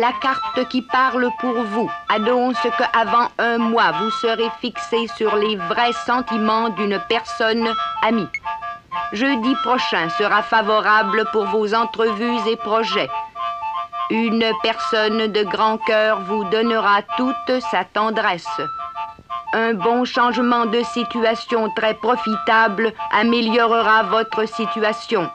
La carte qui parle pour vous annonce qu'avant un mois, vous serez fixé sur les vrais sentiments d'une personne amie. Jeudi prochain sera favorable pour vos entrevues et projets. Une personne de grand cœur vous donnera toute sa tendresse. Un bon changement de situation très profitable améliorera votre situation.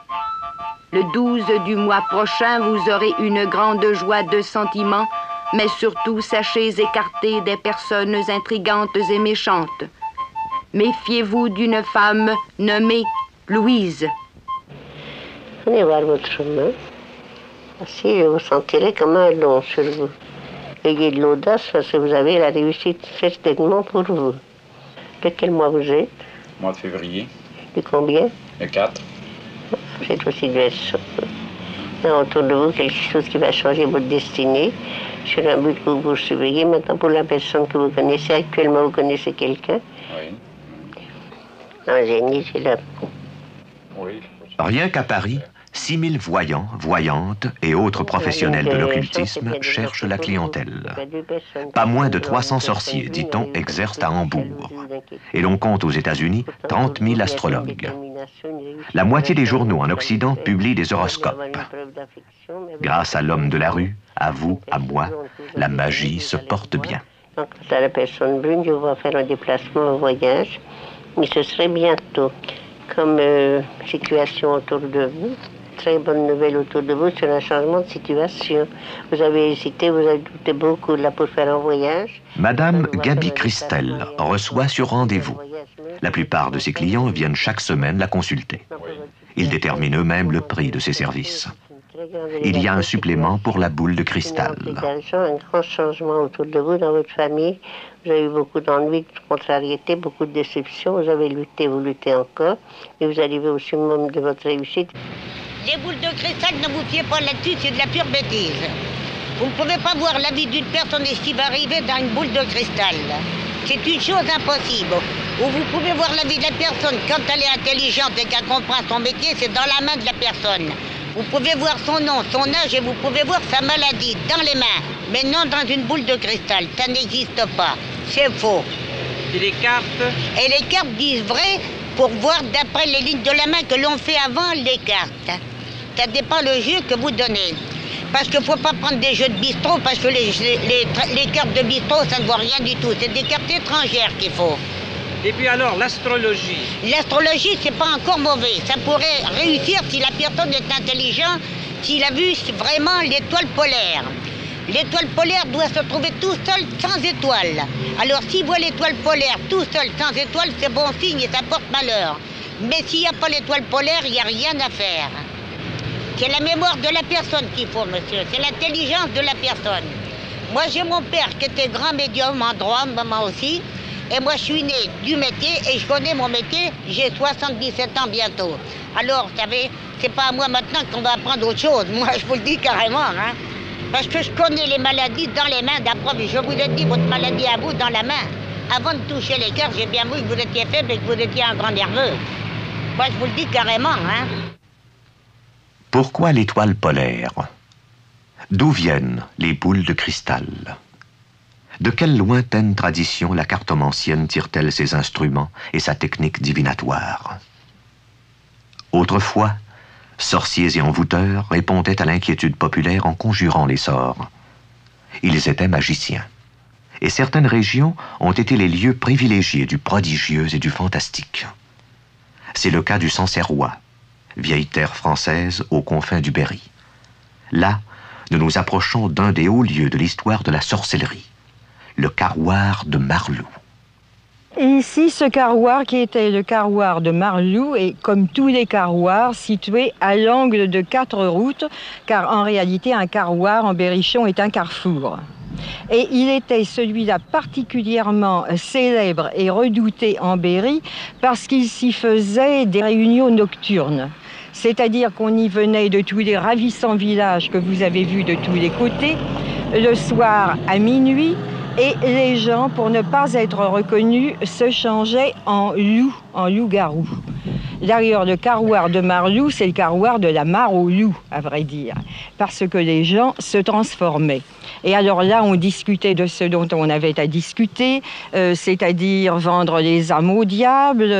Le 12 du mois prochain, vous aurez une grande joie de sentiments, mais surtout sachez écarter des personnes intrigantes et méchantes. Méfiez-vous d'une femme nommée Louise. Venez voir votre main. Ainsi, vous sentirez comme un long sur vous. Ayez de l'audace parce que vous avez la réussite certainement pour vous. De quel mois vous êtes? Mois de février. De combien? Le 4. C'est aussi de ça. Autour de vous, quelque chose qui va changer votre destinée, sur un but que vous surveillez. Maintenant, pour la personne que vous connaissez, actuellement, vous connaissez quelqu'un? Oui. Un génie, c'est là. Oui. Rien qu'à Paris, 6000 voyants, voyantes et autres professionnels de l'occultisme cherchent la clientèle. Pas moins de 300 sorciers, dit-on, exercent à Hambourg. Et l'on compte aux États-Unis 30 000 astrologues. La moitié des journaux en Occident publient des horoscopes. Grâce à l'homme de la rue, à vous, à moi, la magie se porte bien. Donc, à la personne brune, je vais faire un déplacement, un voyage, mais ce serait bientôt. Comme situation autour de vous, très bonne nouvelle autour de vous sur un changement de situation. Vous avez hésité, vous avez douté beaucoup là pour faire un voyage. Madame Gaby Christel reçoit sur rendez-vous. La plupart de ses clients viennent chaque semaine la consulter. Ils déterminent eux-mêmes le prix de ses services. Il y a un supplément pour la boule de cristal. Un grand changement autour de vous, dans votre famille. Vous avez eu beaucoup d'ennuis, de contrariétés, beaucoup de déceptions. Vous avez lutté, vous luttez encore. Et vous arrivez au summum de votre réussite. Les boules de cristal, ne vous fiez pas là-dessus, c'est de la pure bêtise. Vous ne pouvez pas voir la vie d'une personne et ce qui va arriver dans une boule de cristal. C'est une chose impossible. Où vous pouvez voir la vie de la personne quand elle est intelligente et qu'elle comprend son métier, c'est dans la main de la personne. Vous pouvez voir son nom, son âge et vous pouvez voir sa maladie dans les mains. Mais non dans une boule de cristal, ça n'existe pas. C'est faux. Et les cartes? Et les cartes disent vrai pour voir d'après les lignes de la main que l'on fait avant les cartes. Ça dépend le jeu que vous donnez. Parce qu'il ne faut pas prendre des jeux de bistrot, parce que les cartes de bistrot, ça ne vaut rien du tout. C'est des cartes étrangères qu'il faut. Et puis alors, l'astrologie? L'astrologie, c'est pas encore mauvais. Ça pourrait réussir si la personne est intelligente, s'il a vu vraiment l'étoile polaire. L'étoile polaire doit se trouver tout seul, sans étoile. Alors, s'il voit l'étoile polaire tout seul, sans étoile, c'est bon signe et ça porte malheur. Mais s'il n'y a pas l'étoile polaire, il n'y a rien à faire. C'est la mémoire de la personne qu'il faut, monsieur. C'est l'intelligence de la personne. Moi, j'ai mon père qui était grand médium en droit, maman aussi. Et moi, je suis né du métier et je connais mon métier. J'ai 77 ans bientôt. Alors, vous savez, c'est pas à moi maintenant qu'on va apprendre autre chose. Moi, je vous le dis carrément, hein. Parce que je connais les maladies dans les mains. D'après, je vous ai dit votre maladie à vous dans la main. Avant de toucher les cœurs, j'ai bien vu que vous étiez faible et que vous étiez un grand nerveux. Moi, je vous le dis carrément, hein. Pourquoi l'étoile polaire? D'où viennent les boules de cristal? De quelle lointaine tradition la cartomancienne tire-t-elle ses instruments et sa technique divinatoire? Autrefois, sorciers et envoûteurs répondaient à l'inquiétude populaire en conjurant les sorts. Ils étaient magiciens. Et certaines régions ont été les lieux privilégiés du prodigieux et du fantastique. C'est le cas du Sancerrois, vieille terre française aux confins du Berry. Là, nous nous approchons d'un des hauts lieux de l'histoire de la sorcellerie, le carroir de Marlou. Ici, ce carroir qui était le carroir de Marlou est, comme tous les carroirs, situé à l'angle de 4 routes, car en réalité, un carroir en Berrichon est un carrefour. Et il était celui-là particulièrement célèbre et redouté en Berry parce qu'il s'y faisait des réunions nocturnes. C'est-à-dire qu'on y venait de tous les ravissants villages que vous avez vus de tous les côtés, le soir à minuit, et les gens, pour ne pas être reconnus, se changeaient en loups-garous. D'ailleurs, le carroir de Marlou, c'est le carroir de la mare au loup, à vrai dire, parce que les gens se transformaient. Et alors là, on discutait de ce dont on avait à discuter, c'est-à-dire vendre les âmes au diable,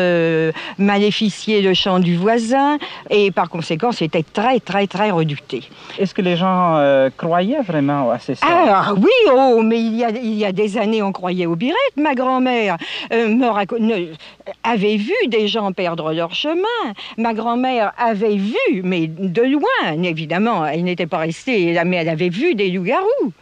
maléficier le champ du voisin, et par conséquent, c'était très, très, très redouté. Est-ce que les gens croyaient vraiment à ces sorts? Ah oui, oh, mais il y a des années, on croyait aux birettes. Ma grand-mère avait vu des gens perdre leur chemin. Ma grand-mère avait vu, mais de loin, évidemment, elle n'était pas restée, mais elle avait vu des loups-garous.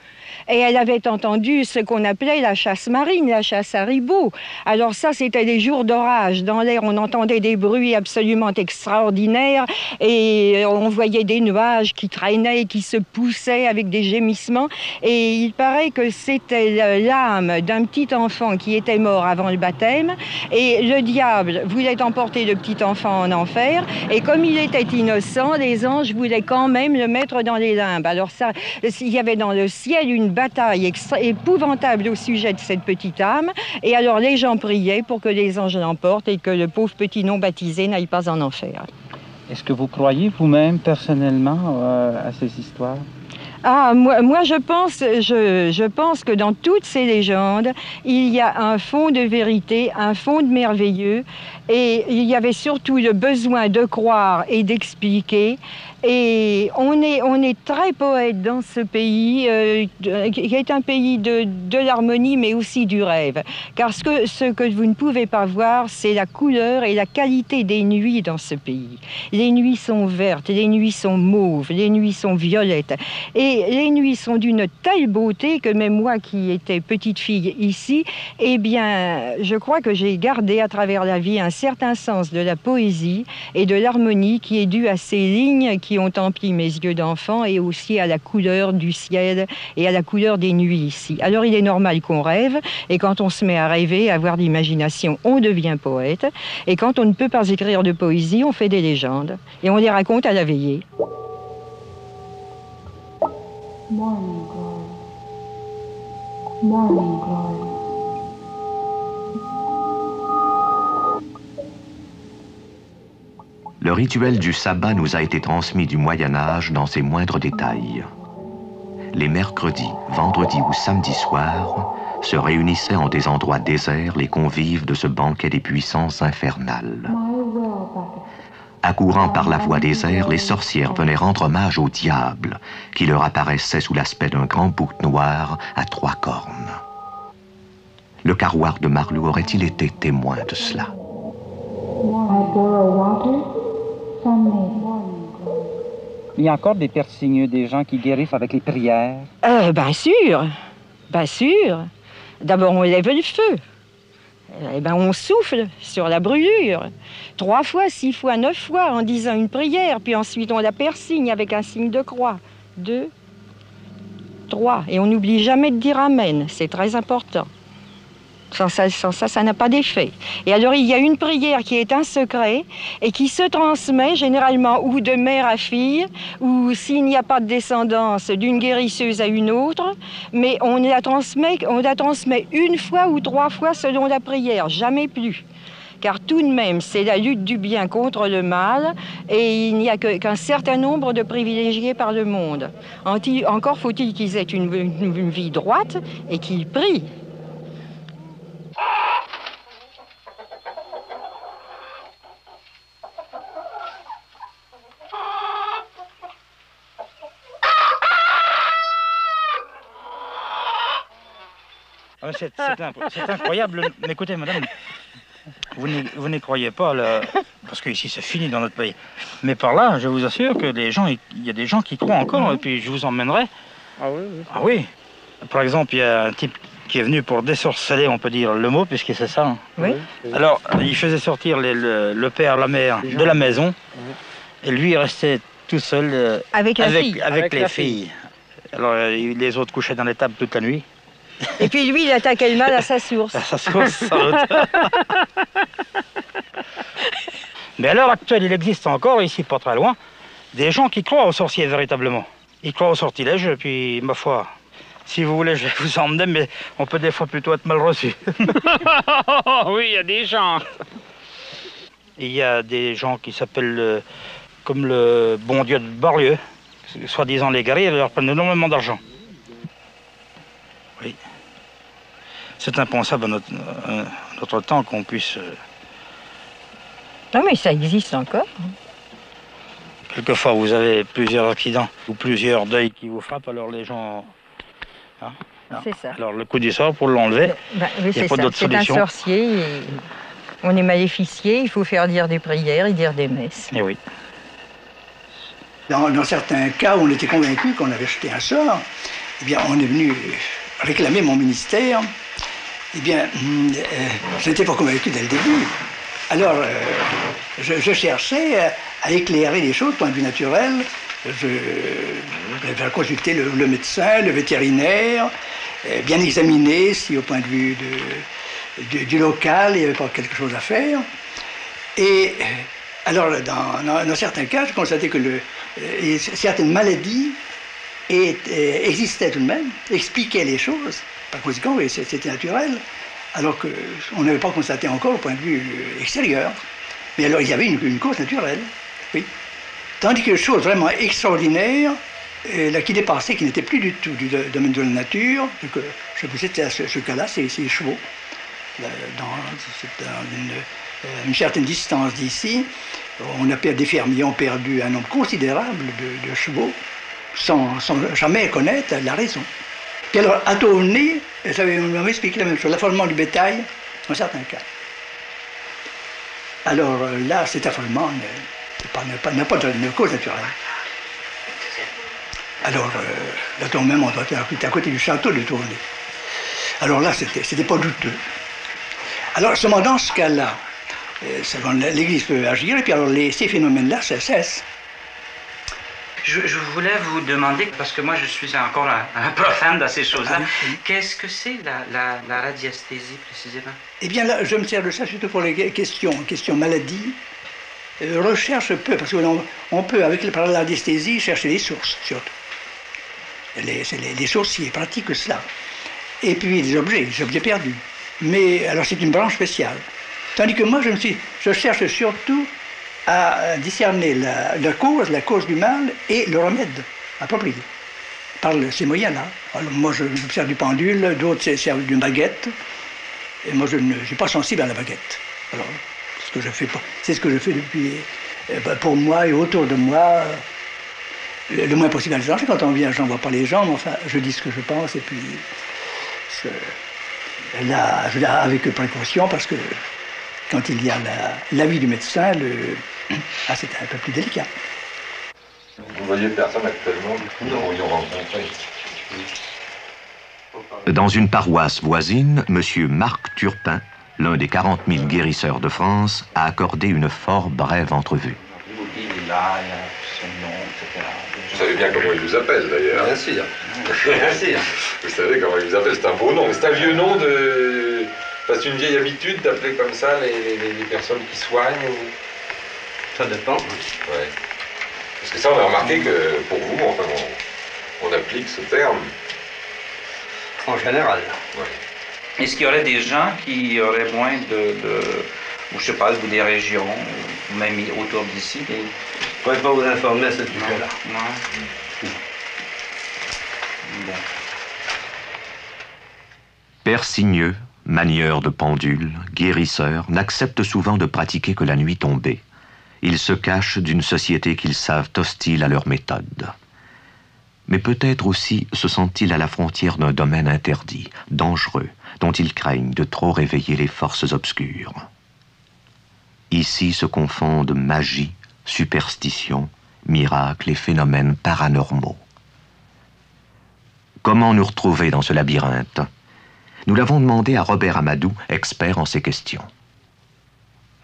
Et elle avait entendu ce qu'on appelait la chasse marine, la chasse à ribot. Alors ça, c'était des jours d'orage. Dans l'air, on entendait des bruits absolument extraordinaires et on voyait des nuages qui traînaient et qui se poussaient avec des gémissements. Et il paraît que c'était l'âme d'un petit enfant qui était mort avant le baptême. Et le diable voulait emporter le petit enfant en enfer. Et comme il était innocent, les anges voulaient quand même le mettre dans les limbes. Alors ça, il y avait dans le ciel une bataille épouvantable au sujet de cette petite âme. Et alors les gens priaient pour que les anges l'emportent et que le pauvre petit non-baptisé n'aille pas en enfer. Est-ce que vous croyez vous-même personnellement à ces histoires? Ah, moi je pense que dans toutes ces légendes, il y a un fond de vérité, un fond de merveilleux, et il y avait surtout le besoin de croire et d'expliquer. Et on est très poète dans ce pays, qui est un pays de l'harmonie, mais aussi du rêve. Car ce que vous ne pouvez pas voir, c'est la couleur et la qualité des nuits dans ce pays. Les nuits sont vertes, les nuits sont mauves, les nuits sont violettes. Et les nuits sont d'une telle beauté que même moi qui étais petite fille ici, eh bien, je crois que j'ai gardé à travers la vie un certain sens de la poésie et de l'harmonie qui est dû à ces lignes qui ont empli mes yeux d'enfant et aussi à la couleur du ciel et à la couleur des nuits ici. Alors il est normal qu'on rêve, et quand on se met à rêver, à avoir de l'imagination, on devient poète, et quand on ne peut pas écrire de poésie, on fait des légendes, et on les raconte à la veillée. Morning glory, morning glory. Le rituel du sabbat nous a été transmis du Moyen-Âge dans ses moindres détails. Les mercredis, vendredis ou samedis soirs se réunissaient en des endroits déserts les convives de ce banquet des puissances infernales. Accourant par la voie des airs, les sorcières venaient rendre hommage au diable, qui leur apparaissait sous l'aspect d'un grand bouc noir à 3 cornes. Le carroir de Marlou aurait-il été témoin de cela? Il y a encore des persigneux, des gens qui guérissent avec les prières? Bien sûr, bien sûr. D'abord, on lève le feu. Eh ben, on souffle sur la brûlure. 3 fois, 6 fois, 9 fois en disant une prière, puis ensuite on la persigne avec un signe de croix. 2, 3. Et on n'oublie jamais de dire Amen, c'est très important. Sans ça, ça n'a pas d'effet. Et alors, il y a une prière qui est un secret et qui se transmet généralement ou de mère à fille, ou s'il n'y a pas de descendance, d'une guérisseuse à une autre, mais on la transmet 1 fois ou 3 fois selon la prière, jamais plus. Car tout de même, c'est la lutte du bien contre le mal, et il n'y a qu'un certain nombre de privilégiés par le monde. Encore faut-il qu'ils aient une vie droite et qu'ils prient. C'est incroyable. Mais écoutez, madame, vous n'y croyez pas, là, parce qu'ici c'est fini dans notre pays. Mais par là, je vous assure que il y a des gens qui croient encore, et puis je vous emmènerai. Ah oui, oui. Ah oui. Par exemple, il y a un type qui est venu pour désorceler, on peut dire le mot, puisque c'est ça. Hein. Oui. Alors, il faisait sortir le père, la mère de la maison, et lui il restait tout seul avec les filles. Alors, les autres couchaient dans les tables toute la nuit. Et puis lui, il attaquait le mal à sa source. À sa source, sans doute. Mais à l'heure actuelle, il existe encore, ici pas très loin, des gens qui croient aux sorciers véritablement. Ils croient aux sortilèges, et puis, ma foi, si vous voulez, je vais vous emmener, mais on peut des fois plutôt être mal reçu. Oui, il y a des gens. Et il y a des gens qui s'appellent comme le bon Dieu de Bar-Lieu, soi-disant les guerriers, ils leur prennent énormément d'argent. Oui. C'est impensable à notre temps qu'on puisse... Non mais ça existe encore. Quelquefois vous avez plusieurs accidents ou plusieurs deuils qui vous frappent, alors les gens... Hein, c'est ça. Alors le coup du sort pour l'enlever, oui, il n'y a pas d'autre solution. C'est un sorcier, on est maléficié, il faut faire dire des prières et dire des messes. Et oui. Dans certains cas où on était convaincu qu'on avait jeté un sort, eh bien on est venu réclamer mon ministère. Eh bien, je n'étais pas convaincu dès le début. Alors, je cherchais à éclairer les choses du point de vue naturel. Je vais consulter le médecin, le vétérinaire, bien examiner si au point de vue du local, il n'y avait pas quelque chose à faire. Et alors, dans certains cas, je constatais que certaines maladies existaient tout de même, expliquaient les choses. Par conséquent, oui, c'était naturel, alors qu'on n'avait pas constaté encore au point de vue extérieur. Mais alors, il y avait une cause naturelle, oui. Tandis que chose vraiment extraordinaire, qui dépassait, qui n'était plus du tout du domaine de la nature, que je vous cite ce cas-là, c'est les chevaux. Dans une certaine distance d'ici, des fermiers ont perdu un nombre considérable de chevaux, sans jamais connaître la raison. Puis alors, à Taulnay, on m'avait expliqué la même chose, l'affolement du bétail, dans certains cas. Alors là, cet affolement n'a pas de cause naturelle. Alors, là, tout de même, on doit être à côté du château de Taulnay. Alors là, c'était pas douteux. Alors, seulement dans ce cas-là, l'Église peut agir, et puis alors ces phénomènes-là, ça cesse. Je voulais vous demander, parce que moi je suis encore un profane dans ces choses-là, qu'est-ce que c'est la radiesthésie précisément? Eh bien là, je me sers de ça surtout pour les questions maladie. Recherche peu, parce qu'on peut, par la radiesthésie, chercher les sources, surtout. Les sourciers pratiquent cela. Et puis les objets perdus. Mais alors c'est une branche spéciale. Tandis que moi, je cherche surtout à discerner la cause du mal et le remède approprié par ces moyens-là. Alors moi, je me sers du pendule, d'autres se servent d'une baguette, et moi, je ne suis pas sensible à la baguette. Alors, c'est ce que je fais depuis, pour moi et autour de moi, le moins possible à les gens. Quand on vient, je n'envoie pas les gens, mais enfin, je dis ce que je pense, et puis, là, je l'ai avec précaution, parce que quand il y a l'avis du médecin, c'est un peu plus délicat. Vous voyez personne actuellement que nous aurions rencontré. Dans une paroisse voisine, M. Marc Turpin, l'un des 40 000 guérisseurs de France, a accordé une fort brève entrevue. Vous savez bien comment il vous appelle d'ailleurs. Bien sûr. Vous savez comment il vous appelle, c'est un beau nom. C'est un vieux nom de... C'est une vieille habitude d'appeler comme ça les personnes qui soignent ou... Ça dépend. Ouais. Parce que ça, on a remarqué que pour vous, enfin, on applique ce terme. En général. Ouais. Est-ce qu'il y aurait des gens qui auraient moins ou je sais pas, des régions, ou même autour d'ici? Je ne pourrais pas vous informer à ce sujet-là. Non. Bon. Père Signeux, manieur de pendule, guérisseur, n'accepte souvent de pratiquer que la nuit tombée. Ils se cachent d'une société qu'ils savent hostile à leur méthode. Mais peut-être aussi se sentent-ils à la frontière d'un domaine interdit, dangereux, dont ils craignent de trop réveiller les forces obscures. Ici se confondent magie, superstition, miracles et phénomènes paranormaux. Comment nous retrouver dans ce labyrinthe? Nous l'avons demandé à Robert Amadou, expert en ces questions.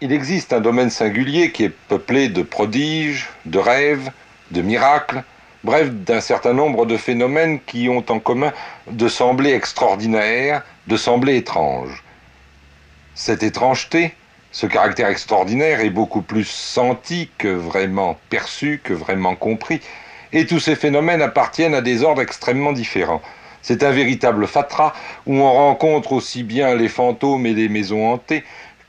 Il existe un domaine singulier qui est peuplé de prodiges, de rêves, de miracles, bref, d'un certain nombre de phénomènes qui ont en commun de sembler extraordinaires, de sembler étranges. Cette étrangeté, ce caractère extraordinaire est beaucoup plus senti que vraiment perçu, que vraiment compris, et tous ces phénomènes appartiennent à des ordres extrêmement différents. C'est un véritable fatras où on rencontre aussi bien les fantômes et les maisons hantées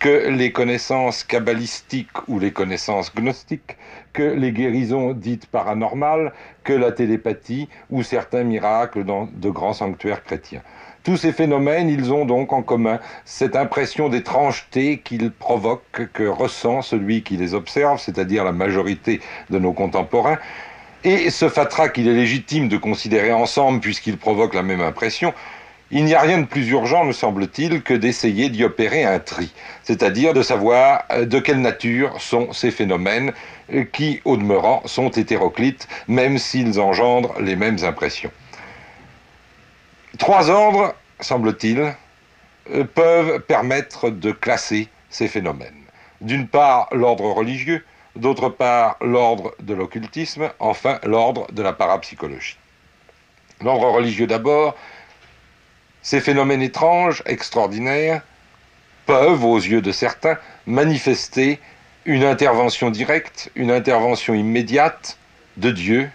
que les connaissances kabbalistiques ou les connaissances gnostiques, que les guérisons dites paranormales, que la télépathie ou certains miracles dans de grands sanctuaires chrétiens. Tous ces phénomènes, ils ont donc en commun cette impression d'étrangeté qu'ils provoquent, que ressent celui qui les observe, c'est-à-dire la majorité de nos contemporains, et ce fatras qu'il est légitime de considérer ensemble puisqu'ils provoquent la même impression. Il n'y a rien de plus urgent, me semble-t-il, que d'essayer d'y opérer un tri, c'est-à-dire de savoir de quelle nature sont ces phénomènes qui, au demeurant, sont hétéroclites, même s'ils engendrent les mêmes impressions. 3 ordres, semble-t-il, peuvent permettre de classer ces phénomènes. D'une part, l'ordre religieux, d'autre part, l'ordre de l'occultisme, enfin, l'ordre de la parapsychologie. L'ordre religieux d'abord. Ces phénomènes étranges, extraordinaires, peuvent, aux yeux de certains, manifester une intervention directe, une intervention immédiate de Dieu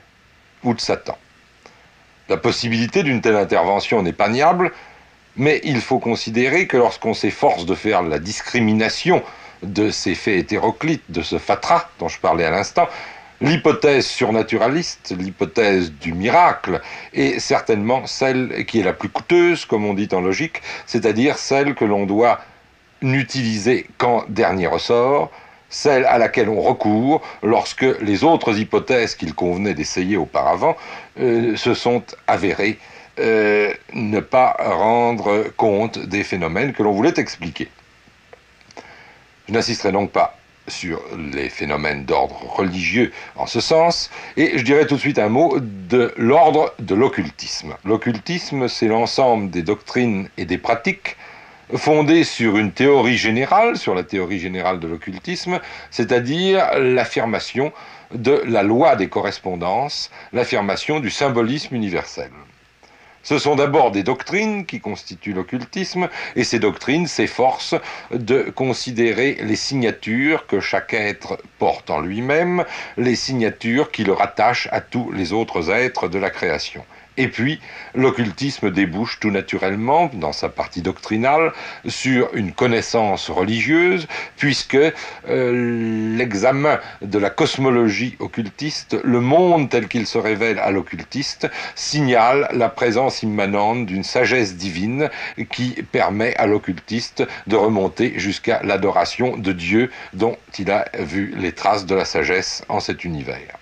ou de Satan. La possibilité d'une telle intervention n'est pas niable, mais il faut considérer que lorsqu'on s'efforce de faire la discrimination de ces faits hétéroclites, de ce fatras dont je parlais à l'instant, l'hypothèse surnaturaliste, l'hypothèse du miracle, est certainement celle qui est la plus coûteuse, comme on dit en logique, c'est-à-dire celle que l'on doit n'utiliser qu'en dernier ressort, celle à laquelle on recourt lorsque les autres hypothèses qu'il convenait d'essayer auparavant se sont avérées ne pas rendre compte des phénomènes que l'on voulait expliquer. Je n'insisterai donc pas sur les phénomènes d'ordre religieux en ce sens, et je dirais tout de suite un mot de l'ordre de l'occultisme. L'occultisme, c'est l'ensemble des doctrines et des pratiques fondées sur une théorie générale, sur la théorie générale de l'occultisme, c'est-à-dire l'affirmation de la loi des correspondances, l'affirmation du symbolisme universel. Ce sont d'abord des doctrines qui constituent l'occultisme, et ces doctrines s'efforcent de considérer les signatures que chaque être porte en lui-même, les signatures qui le rattachent à tous les autres êtres de la création. Et puis, l'occultisme débouche tout naturellement, dans sa partie doctrinale, sur une connaissance religieuse, puisque l'examen de la cosmologie occultiste, le monde tel qu'il se révèle à l'occultiste, signale la présence immanente d'une sagesse divine qui permet à l'occultiste de remonter jusqu'à l'adoration de Dieu dont il a vu les traces de la sagesse en cet univers.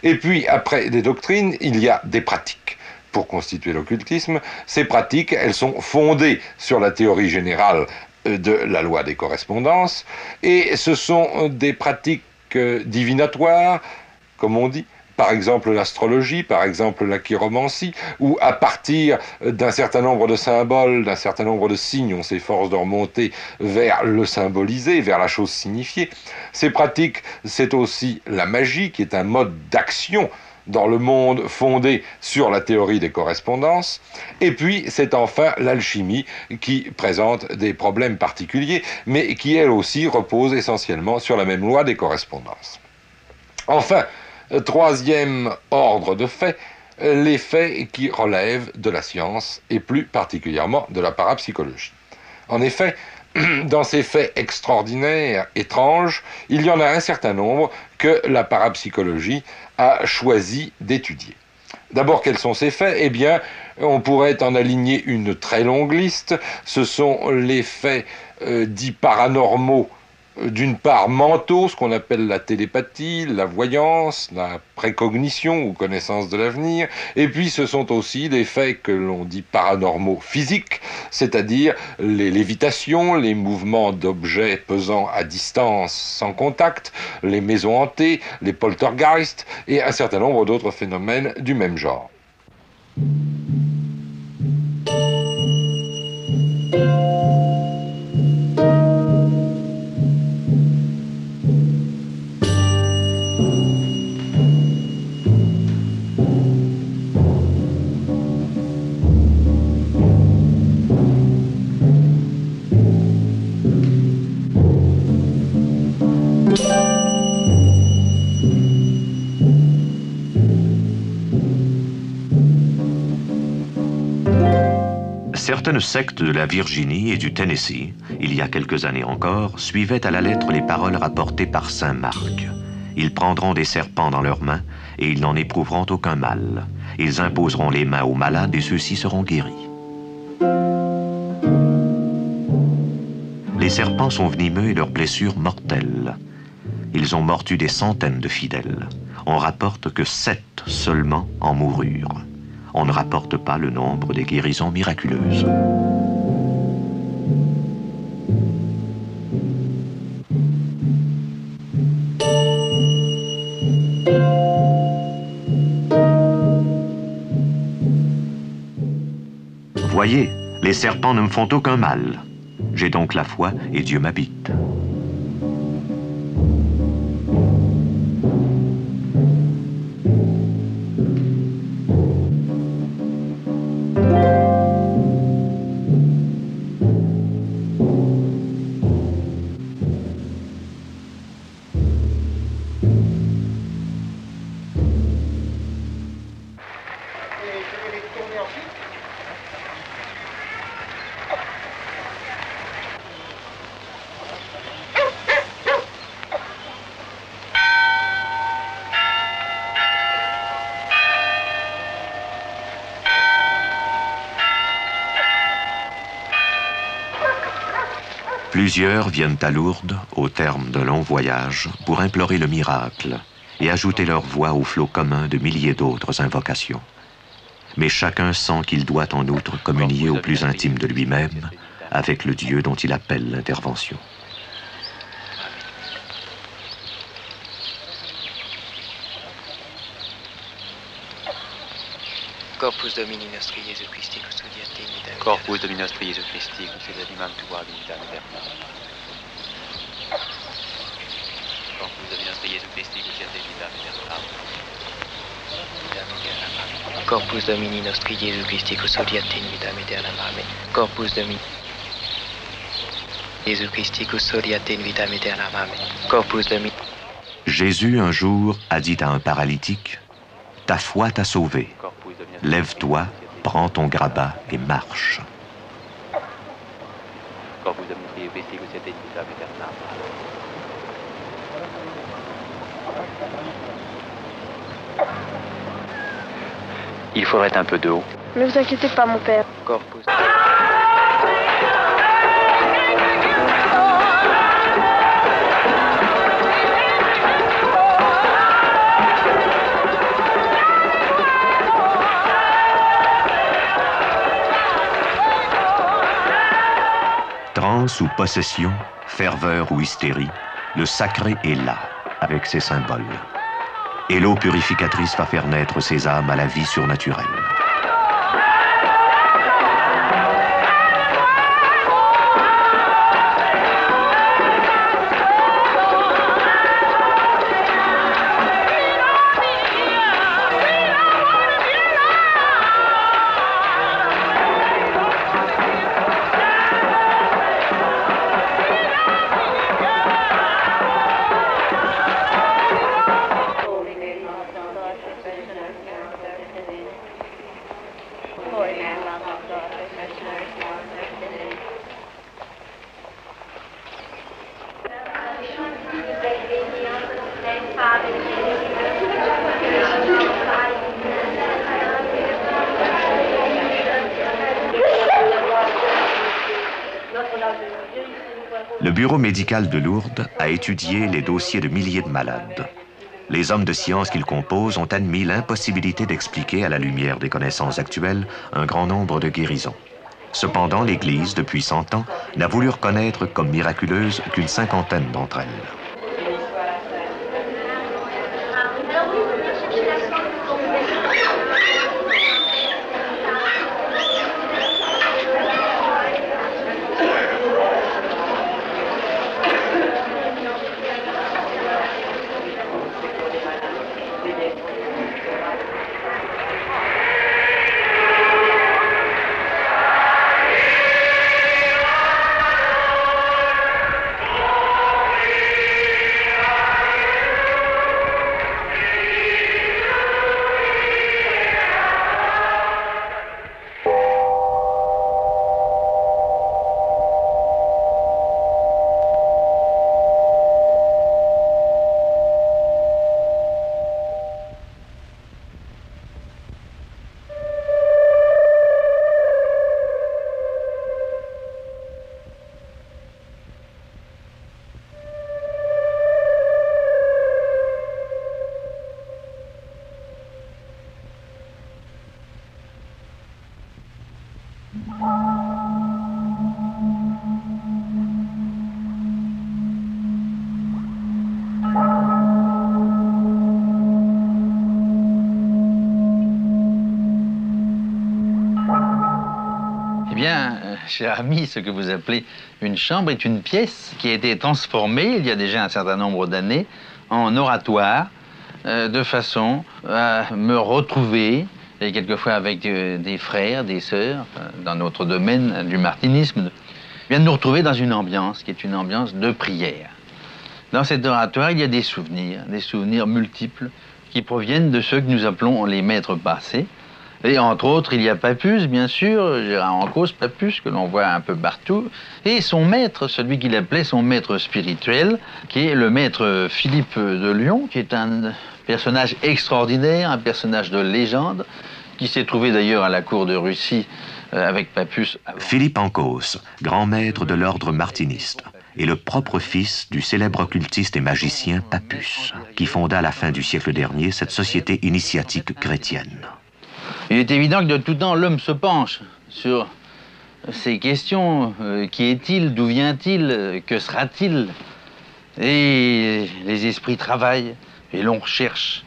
Et puis, après les doctrines, il y a des pratiques. Pour constituer l'occultisme, ces pratiques, elles sont fondées sur la théorie générale de la loi des correspondances, et ce sont des pratiques divinatoires, comme on dit, par exemple l'astrologie, par exemple la chiromancie, où à partir d'un certain nombre de symboles, d'un certain nombre de signes, on s'efforce de remonter vers le symbolisé, vers la chose signifiée. Ces pratiques, c'est aussi la magie, qui est un mode d'action dans le monde fondé sur la théorie des correspondances, et puis c'est enfin l'alchimie qui présente des problèmes particuliers, mais qui elle aussi repose essentiellement sur la même loi des correspondances. Enfin, troisième ordre de faits, les faits qui relèvent de la science, et plus particulièrement de la parapsychologie. En effet, dans ces faits extraordinaires, étranges, il y en a un certain nombre que la parapsychologie a choisi d'étudier. D'abord, quels sont ces faits? Eh bien, on pourrait en aligner une très longue liste. Ce sont les faits dits paranormaux, d'une part mentaux, ce qu'on appelle la télépathie, la voyance, la précognition ou connaissance de l'avenir, et puis ce sont aussi des faits que l'on dit paranormaux physiques, c'est-à-dire les lévitations, les mouvements d'objets pesant à distance sans contact, les maisons hantées, les poltergeists et un certain nombre d'autres phénomènes du même genre. Certaines sectes de la Virginie et du Tennessee, il y a quelques années encore, suivaient à la lettre les paroles rapportées par saint Marc. Ils prendront des serpents dans leurs mains et ils n'en éprouveront aucun mal. Ils imposeront les mains aux malades et ceux-ci seront guéris. Les serpents sont venimeux et leurs blessures mortelles. Ils ont mordu des centaines de fidèles. On rapporte que 7 seulement en moururent. On ne rapporte pas le nombre des guérisons miraculeuses. Voyez, les serpents ne me font aucun mal. J'ai donc la foi et Dieu m'habite. Plusieurs viennent à Lourdes, au terme d'un long voyage, pour implorer le miracle et ajouter leur voix au flot commun de milliers d'autres invocations. Mais chacun sent qu'il doit en outre communier au plus intime de lui-même avec le Dieu dont il appelle l'intervention. Corpus Domini nostri Iesu Christi, custodia te in vita. Corpus Domini nostri Iesu Christi, custodia dimam tua vita eterna. Corpus Domini nostri Iesu Christi, custodia te in vita eterna. Corpus Domini nostri Iesu Christi, custodia te in vita eterna. Amen. Corpus Domini Iesu Christi, custodia te in vita eterna. Amen. Corpus Domini. Jésus, un jour, a dit à un paralytique, « Ta foi t'a sauvé. Lève-toi, prends ton grabat et marche. » Il faudrait un peu d'eau. Ne vous inquiétez pas, mon père. Corpus. Transe ou possession, ferveur ou hystérie, le sacré est là, avec ses symboles. Et l'eau purificatrice va faire naître ces âmes à la vie surnaturelle. Le bureau médical de Lourdes a étudié les dossiers de milliers de malades. Les hommes de science qu'il compose ont admis l'impossibilité d'expliquer à la lumière des connaissances actuelles un grand nombre de guérisons. Cependant, l'Église, depuis 100 ans, n'a voulu reconnaître comme miraculeuses qu'une 50aine d'entre elles. Eh bien, cher ami, ce que vous appelez une chambre est une pièce qui a été transformée, il y a déjà un certain nombre d'années, en oratoire, de façon à me retrouver, et quelquefois avec des frères, des sœurs, dans notre domaine du martinisme, bien de nous retrouver dans une ambiance qui est une ambiance de prière. Dans cet oratoire, il y a des souvenirs multiples, qui proviennent de ceux que nous appelons les maîtres passés. Et entre autres, il y a Papus, bien sûr, Gérard Encausse, Papus, que l'on voit un peu partout, et son maître, celui qu'il appelait son maître spirituel, qui est le maître Philippe de Lyon, qui est un personnage extraordinaire, un personnage de légende, qui s'est trouvé d'ailleurs à la cour de Russie avec Papus. Philippe Encausse, grand maître de l'ordre martiniste, est le propre fils du célèbre occultiste et magicien Papus, qui fonda à la fin du siècle dernier cette société initiatique chrétienne. Il est évident que de tout temps, l'homme se penche sur ces questions. Qui est-il? D'où vient-il? Que sera-t-il? Et les esprits travaillent et l'on recherche.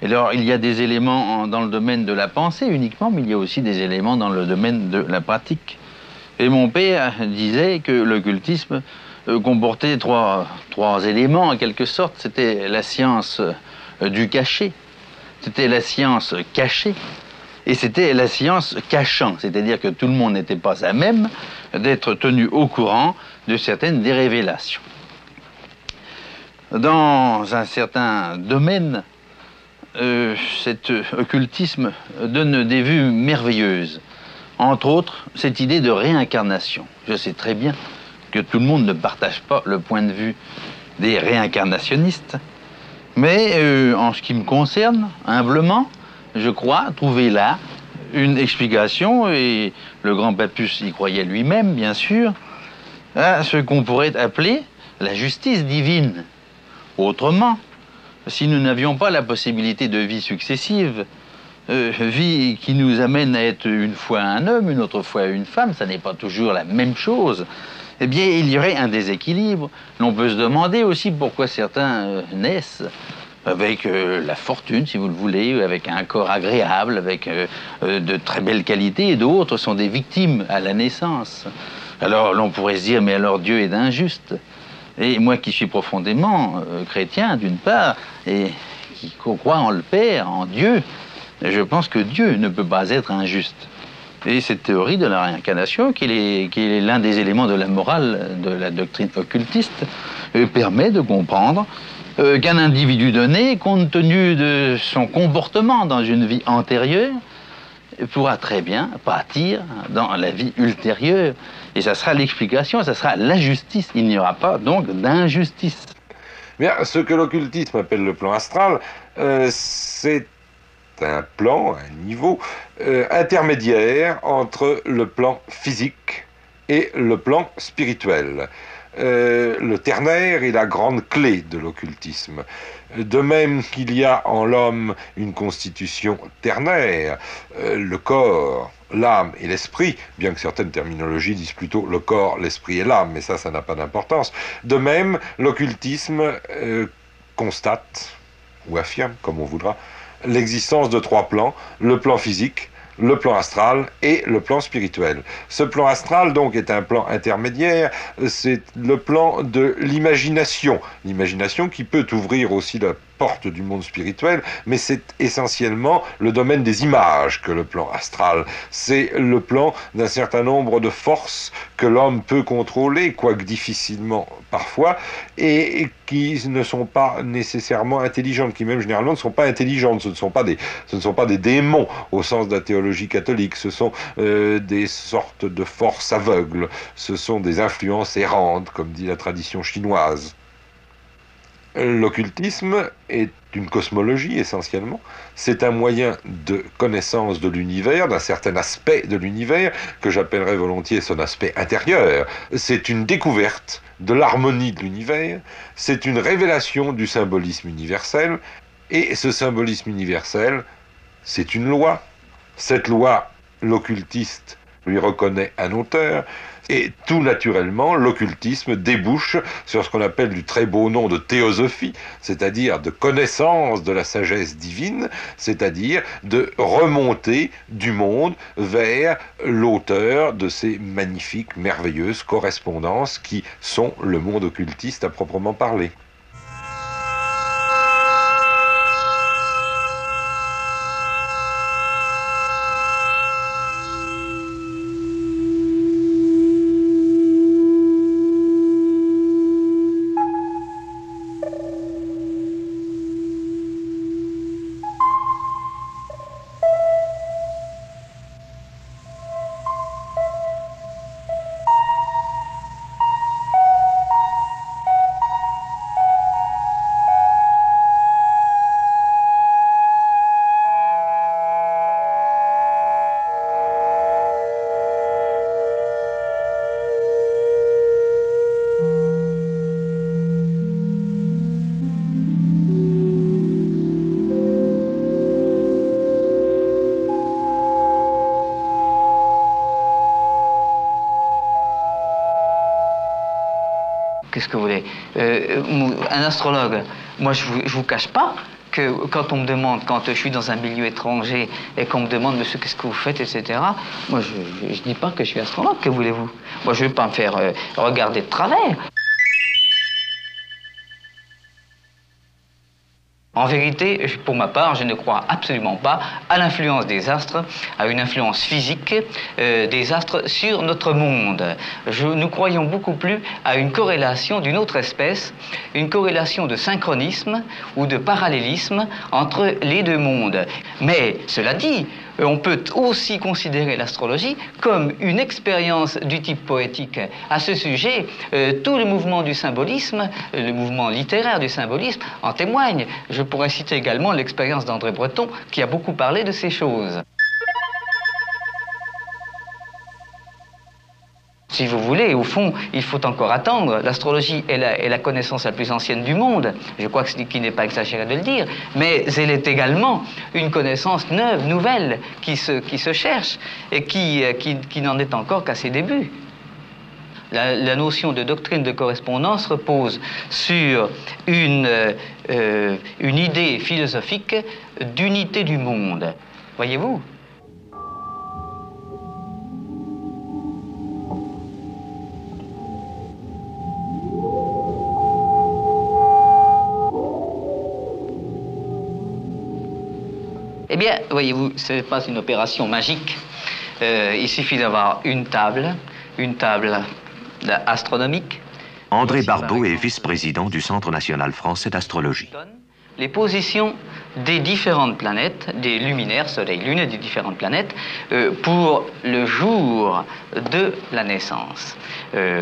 Et alors, il y a des éléments dans le domaine de la pensée uniquement, mais il y a aussi des éléments dans le domaine de la pratique. Et mon père disait que l'occultisme comportait trois éléments, en quelque sorte. C'était la science du cachet, c'était la science cachée, et c'était la science cachant, c'est-à-dire que tout le monde n'était pas à même d'être tenu au courant de certaines des révélations. Dans un certain domaine, cet occultisme donne des vues merveilleuses. Entre autres, cette idée de réincarnation. Je sais très bien que tout le monde ne partage pas le point de vue des réincarnationnistes, mais en ce qui me concerne, humblement, je crois trouver là une explication, et le grand Papus y croyait lui-même, bien sûr, à ce qu'on pourrait appeler la justice divine. Autrement, si nous n'avions pas la possibilité de vie successive, vie qui nous amène à être une fois un homme, une autre fois une femme, ça n'est pas toujours la même chose, eh bien, il y aurait un déséquilibre. L'on peut se demander aussi pourquoi certains naissent avec la fortune, si vous le voulez, avec un corps agréable, avec de très belles qualités, et d'autres sont des victimes à la naissance. Alors l'on pourrait se dire, mais alors Dieu est injuste. Et moi qui suis profondément chrétien, d'une part, et qui croit en le Père, en Dieu, je pense que Dieu ne peut pas être injuste. Et cette théorie de la réincarnation, qui est l'un des éléments de la morale de la doctrine occultiste, permet de comprendre qu'un individu donné, compte tenu de son comportement dans une vie antérieure, pourra très bien pâtir dans la vie ultérieure. Et ça sera l'explication, ça sera la justice. Il n'y aura pas donc d'injustice. Bien, ce que l'occultisme appelle le plan astral, c'est un plan, un niveau intermédiaire entre le plan physique et le plan spirituel. Le ternaire est la grande clé de l'occultisme. De même qu'il y a en l'homme une constitution ternaire, le corps, l'âme et l'esprit, bien que certaines terminologies disent plutôt le corps, l'esprit et l'âme, mais ça n'a pas d'importance. De même, l'occultisme constate, ou affirme, comme on voudra, l'existence de trois plans, le plan physique, le plan astral et le plan spirituel. Ce plan astral, donc, est un plan intermédiaire, c'est le plan de l'imagination. L'imagination qui peut ouvrir aussi la porte du monde spirituel, mais c'est essentiellement le domaine des images que le plan astral. C'est le plan d'un certain nombre de forces que l'homme peut contrôler, quoique difficilement parfois, et qui ne sont pas nécessairement intelligentes, qui même généralement ne sont pas intelligentes. Ce ne sont pas des démons au sens de la théologie catholique, ce sont des sortes de forces aveugles, ce sont des influences errantes, comme dit la tradition chinoise. L'occultisme est une cosmologie essentiellement, c'est un moyen de connaissance de l'univers, d'un certain aspect de l'univers, que j'appellerais volontiers son aspect intérieur. C'est une découverte de l'harmonie de l'univers, c'est une révélation du symbolisme universel, et ce symbolisme universel, c'est une loi. Cette loi, l'occultiste lui reconnaît un auteur, et tout naturellement, l'occultisme débouche sur ce qu'on appelle du très beau nom de théosophie, c'est-à-dire de connaissance de la sagesse divine, c'est-à-dire de remonter du monde vers l'auteur de ces magnifiques, merveilleuses correspondances qui sont le monde occultiste à proprement parler. Qu'est-ce que vous voulez? Un astrologue, moi je vous cache pas que quand on me demande, quand je suis dans un milieu étranger et qu'on me demande, monsieur, qu'est-ce que vous faites, etc., moi je dis pas que je suis astrologue, que voulez-vous? Moi je ne veux pas me faire regarder de travers. En vérité, pour ma part, je ne crois absolument pas à l'influence des astres, à une influence physique des astres sur notre monde. Nous croyons beaucoup plus à une corrélation d'une autre espèce, une corrélation de synchronisme ou de parallélisme entre les deux mondes. Mais, cela dit, on peut aussi considérer l'astrologie comme une expérience du type poétique. À ce sujet, tout le mouvement du symbolisme, le mouvement littéraire du symbolisme en témoigne. Je pourrais citer également l'expérience d'André Breton qui a beaucoup parlé de ces choses. Si vous voulez, au fond, il faut encore attendre. L'astrologie est la connaissance la plus ancienne du monde. Je crois qu'il n'est pas exagéré de le dire. Mais elle est également une connaissance neuve, nouvelle, qui se cherche et qui n'en est encore qu'à ses débuts. La notion de doctrine de correspondance repose sur une idée philosophique d'unité du monde. Voyez-vous ? Eh bien, voyez-vous, ce n'est pas une opération magique. Il suffit d'avoir une table astronomique. André Barbeau est vice-président du Centre national français d'astrologie. Les positions des différentes planètes, des luminaires, soleil, lune et des différentes planètes, pour le jour de la naissance.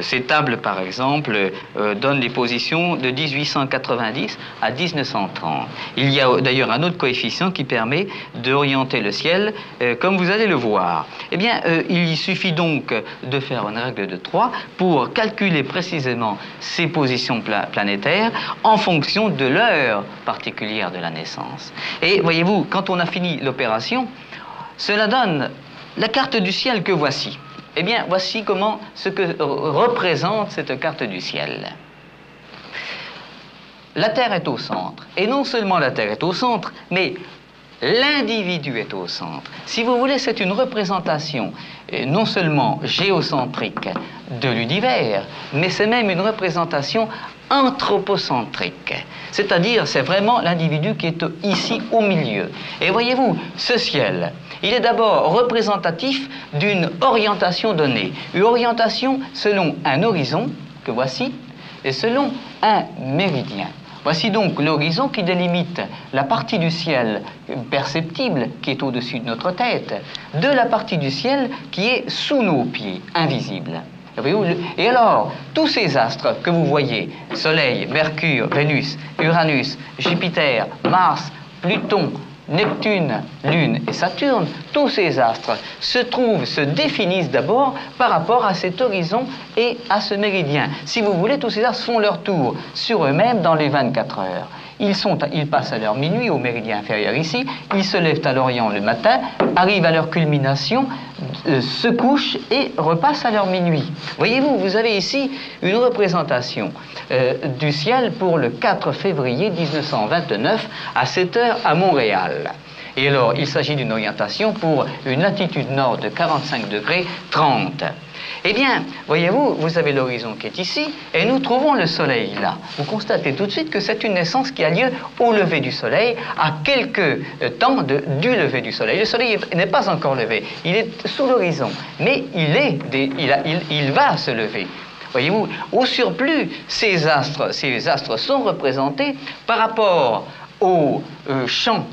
Ces tables, par exemple, donnent les positions de 1890 à 1930. Il y a d'ailleurs un autre coefficient qui permet d'orienter le ciel, comme vous allez le voir. Eh bien, il suffit donc de faire une règle de 3 pour calculer précisément ces positions planétaires en fonction de l'heure particulière de la naissance. Et voyez-vous, quand on a fini l'opération, cela donne la carte du ciel que voici. Eh bien, voici ce que représente cette carte du ciel. La Terre est au centre. Et non seulement la Terre est au centre, mais l'individu est au centre. Si vous voulez, c'est une représentation non seulement géocentrique de l'univers, mais c'est même une représentation anthropocentrique. C'est-à-dire, c'est vraiment l'individu qui est ici au milieu. Et voyez-vous, ce ciel, il est d'abord représentatif d'une orientation donnée. Une orientation selon un horizon, que voici, et selon un méridien. Voici donc l'horizon qui délimite la partie du ciel perceptible qui est au-dessus de notre tête, de la partie du ciel qui est sous nos pieds, invisible. Et alors, tous ces astres que vous voyez, Soleil, Mercure, Vénus, Uranus, Jupiter, Mars, Pluton, Neptune, Lune et Saturne, tous ces astres se définissent d'abord par rapport à cet horizon et à ce méridien. Si vous voulez, tous ces astres font leur tour sur eux-mêmes dans les 24 heures. Ils passent à l'heure minuit au méridien inférieur ici, ils se lèvent à l'Orient le matin, arrivent à leur culmination, se couchent et repassent à l'heure minuit. Voyez-vous, vous avez ici une représentation du ciel pour le 4 février 1929 à 7 heures à Montréal. Et alors, il s'agit d'une orientation pour une latitude nord de 45 degrés 30. Eh bien, voyez-vous, vous avez l'horizon qui est ici, et nous trouvons le soleil là. Vous constatez tout de suite que c'est une naissance qui a lieu au lever du soleil, à quelques temps du lever du soleil. Le soleil n'est pas encore levé, il est sous l'horizon, mais il va se lever. Voyez-vous, au surplus, ces astres sont représentés par rapport au champ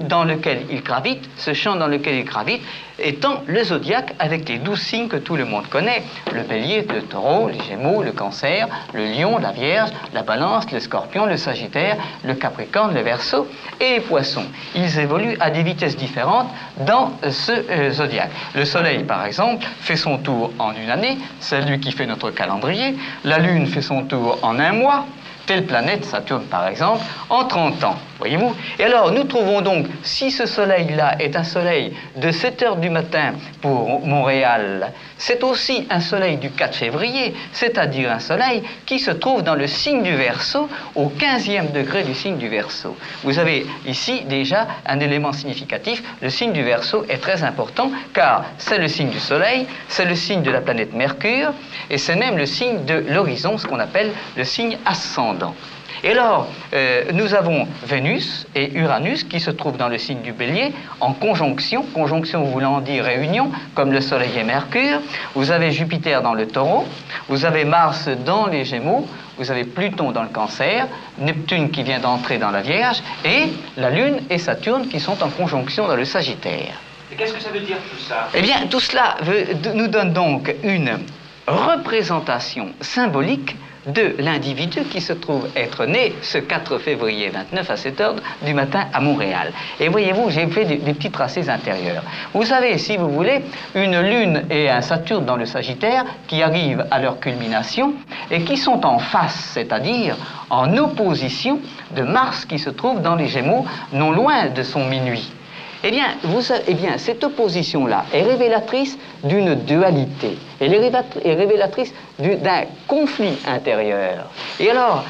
dans lequel il gravite, ce champ dans lequel il gravite étant le zodiaque avec les 12 signes que tout le monde connaît, le bélier, le taureau, les gémeaux, le cancer, le lion, la vierge, la balance, le scorpion, le sagittaire, le capricorne, le verseau et les poissons. Ils évoluent à des vitesses différentes dans ce zodiaque. Le soleil, par exemple, fait son tour en une année, c'est lui qui fait notre calendrier. La lune fait son tour en un mois. Telle planète, Saturne par exemple, en 30 ans, voyez-vous. Et alors, nous trouvons donc, si ce soleil-là est un soleil de 7 heures du matin pour Montréal, c'est aussi un soleil du 4 février, c'est-à-dire un soleil qui se trouve dans le signe du Verseau, au 15e degré du signe du Verseau. Vous avez ici déjà un élément significatif, le signe du Verseau est très important, car c'est le signe du soleil, c'est le signe de la planète Mercure, et c'est même le signe de l'horizon, ce qu'on appelle le signe ascendant. Et alors, nous avons Vénus et Uranus qui se trouvent dans le signe du Bélier en conjonction voulant dire réunion, comme le Soleil et Mercure. Vous avez Jupiter dans le Taureau, vous avez Mars dans les Gémeaux, vous avez Pluton dans le Cancer, Neptune qui vient d'entrer dans la Vierge, et la Lune et Saturne qui sont en conjonction dans le Sagittaire. Et qu'est-ce que ça veut dire tout ça? Eh bien, tout cela nous donne donc une représentation symbolique de l'individu qui se trouve être né ce 4 février 29 à 7 heures du matin à Montréal. Et voyez-vous, j'ai fait des petits tracés intérieurs. Vous avez, si vous voulez, une Lune et un Saturne dans le Sagittaire qui arrivent à leur culmination et qui sont en face, c'est-à-dire en opposition de Mars qui se trouve dans les Gémeaux, non loin de son minuit. Eh bien, cette opposition-là est révélatrice d'une dualité. Elle est révélatrice d'un conflit intérieur. Et alors,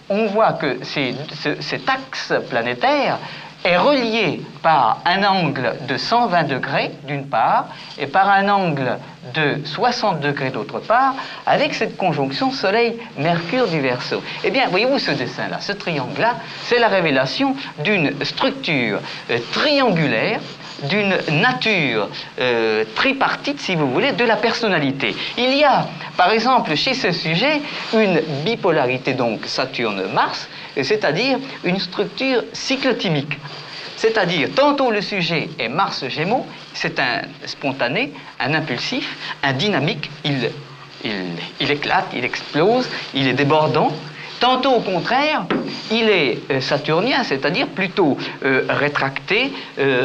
on voit que cet axe planétaire est relié par un angle de 120 degrés d'une part et par un angle de 60 degrés d'autre part, avec cette conjonction Soleil-Mercure du Verseau. Eh bien, voyez-vous ce dessin-là, ce triangle-là, c'est la révélation d'une structure triangulaire, d'une nature tripartite, si vous voulez, de la personnalité. Il y a, par exemple, chez ce sujet, une bipolarité, donc Saturne-Mars, c'est-à-dire une structure cyclotimique. C'est-à-dire, tantôt le sujet est Mars-Gémeaux, c'est un spontané, un impulsif, un dynamique, il éclate, il explose, il est débordant. Tantôt, au contraire, il est saturnien, c'est-à-dire plutôt rétracté,